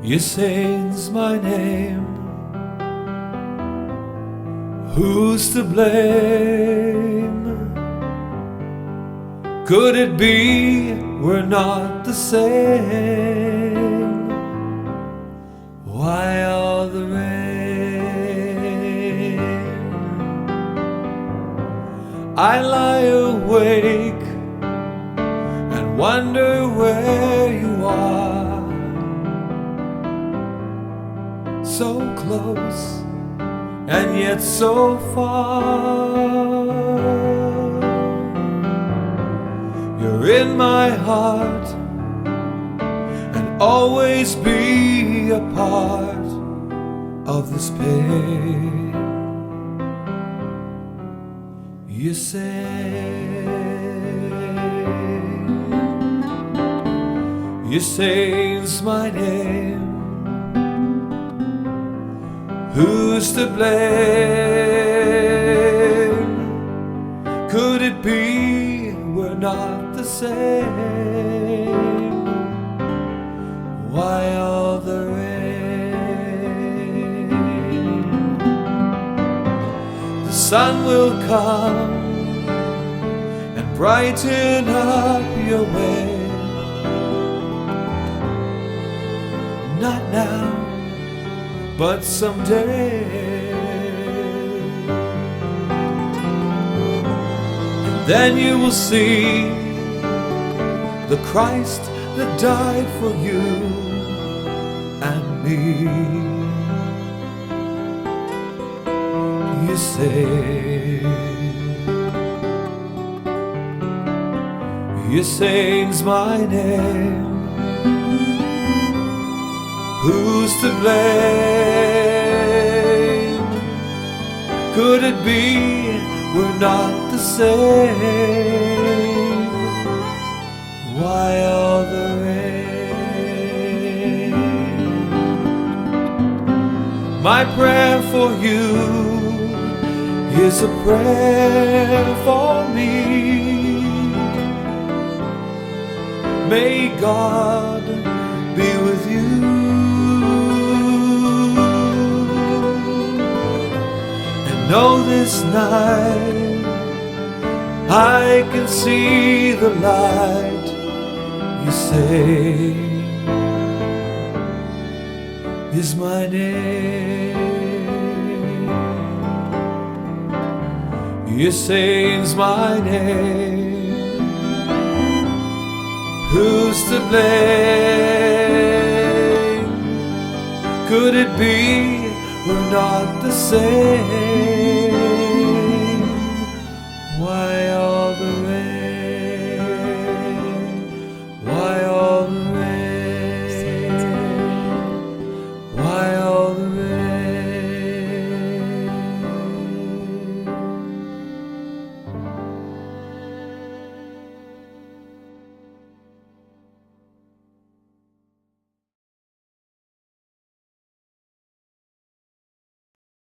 You say's my name. Who's to blame? Could it be we're not the same? Why all the rain? I lie awake and wonder where you are. So close and yet so far. You're in my heart and always be a part of this pain. You say's my name. Who's to blame? Could it be we're not the same? Why all the rain? The sun will come and brighten up your way. Not now, but someday. And then you will see the Christ that died for you and me. You say's my name. Who's to blame? Could it be we're not the same? Why all the rain? My prayer for you is a prayer for me. May God be with you. Know this night I can see the light. You say is my name. You say's my name. Who's to blame? Could it be we're not the same?